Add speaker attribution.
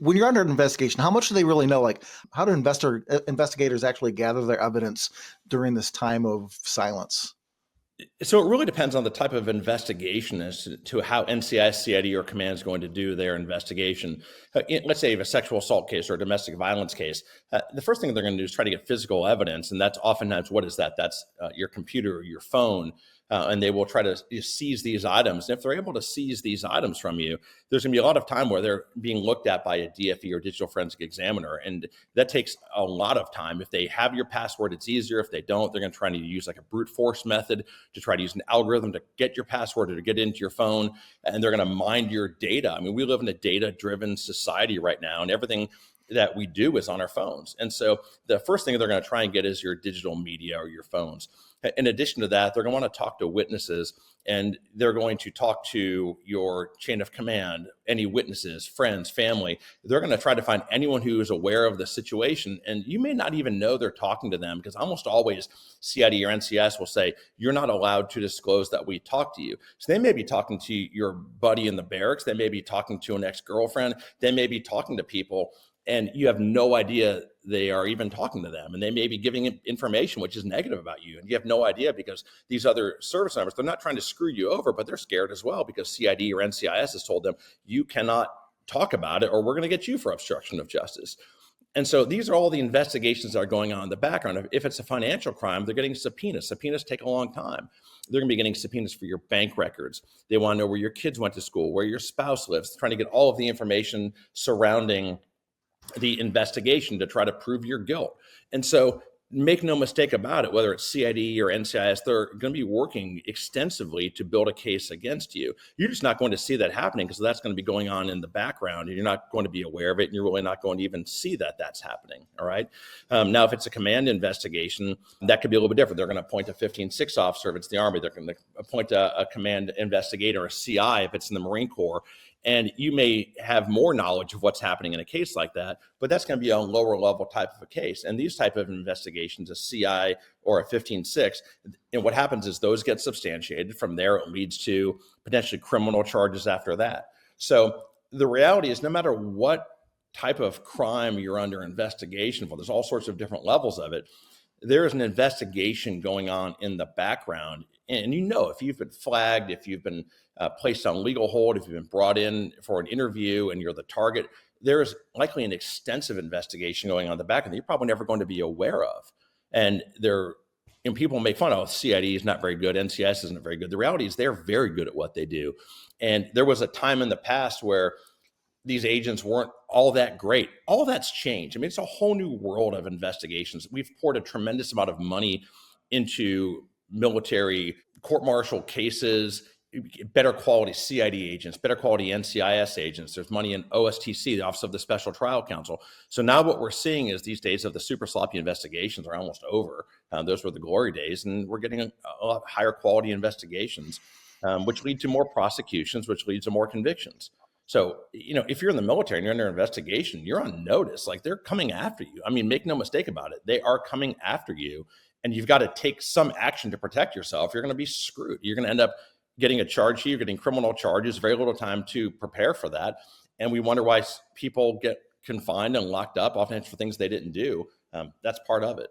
Speaker 1: when you're under an investigation, how much do they really know? Like, how do investigators actually gather their evidence during this time of silence?
Speaker 2: So it really depends on the type of investigation as to how NCIS, CID, or command is going to do their investigation. Let's say you have a sexual assault case or a domestic violence case. The first thing they're going to do is try to get physical evidence, and that's oftentimes, what is that? That's your computer or your phone, and they will try to seize these items. And if they're able to seize these items from you, there's going to be a lot of time where they're being looked at by a DFE or digital forensic examiner, and that takes a lot of time. If they have your password, it's easier. If they don't, they're going to try to use like a brute force method to try to use an algorithm to get your password or to get into your phone, and they're going to mine your data. I mean, we live in a data-driven society right now, and everything that we do is on our phones. And so the first thing they're going to try and get is your digital media or your phones. In addition to that, they're going to want to talk to witnesses, and they're going to talk to your chain of command, any witnesses, friends, family. They're going to try to find anyone who is aware of the situation, and you may not even know they're talking to them, because almost always CID or NCIS will say, you're not allowed to disclose that we talked to you. So they may be talking to your buddy in the barracks. They may be talking to an ex-girlfriend. They may be talking to people, and you have no idea they are even talking to them. And they may be giving information which is negative about you. And you have no idea, because these other service members, they're not trying to screw you over, but they're scared as well, because CID or NCIS has told them, you cannot talk about it or we're going to get you for obstruction of justice. And so these are all the investigations that are going on in the background. If it's a financial crime, they're getting subpoenas. Subpoenas take a long time. They're going to be getting subpoenas for your bank records. They want to know where your kids went to school, where your spouse lives, trying to get all of the information surrounding the investigation to try to prove your guilt. And so make no mistake about it, whether it's CID or NCIS, they're going to be working extensively to build a case against you. You're just not going to see that happening, because that's going to be going on in the background, and you're not going to be aware of it, and you're really not going to even see that that's happening. All right. Now, if it's a command investigation, that could be a little bit different. They're going to appoint a 15-6 officer if it's the Army. They're going to appoint a command investigator, a CI, if it's in the Marine Corps. And you may have more knowledge of what's happening in a case like that, but that's going to be a lower level type of a case. And these type of investigations, a CI or a 15-6, and what happens is those get substantiated. From there, it leads to potentially criminal charges after that. So the reality is, no matter what type of crime you're under investigation for, there's all sorts of different levels of it. There is an investigation going on in the background. And if you've been flagged, if you've been placed on legal hold, if you've been brought in for an interview and you're the target, there is likely an extensive investigation going on in the background that you're probably never going to be aware of. And people make fun of CID is not very good, NCIS isn't very good. The reality is they're very good at what they do. And there was a time in the past where these agents weren't all that great. All that's changed. I mean, it's a whole new world of investigations. We've poured a tremendous amount of money into military court-martial cases, better quality CID agents, better quality NCIS agents. There's money in OSTC, the Office of the Special Trial Counsel. So now what we're seeing is these days of the super sloppy investigations are almost over. Those were the glory days, and we're getting a lot higher quality investigations, which lead to more prosecutions, which leads to more convictions. So, if you're in the military and you're under investigation, you're on notice. Like, they're coming after you. I mean, make no mistake about it. They are coming after you, and you've got to take some action to protect yourself. You're going to be screwed. You're going to end up getting a charge sheet, you're getting criminal charges, very little time to prepare for that. And we wonder why people get confined and locked up, often for things they didn't do. That's part of it.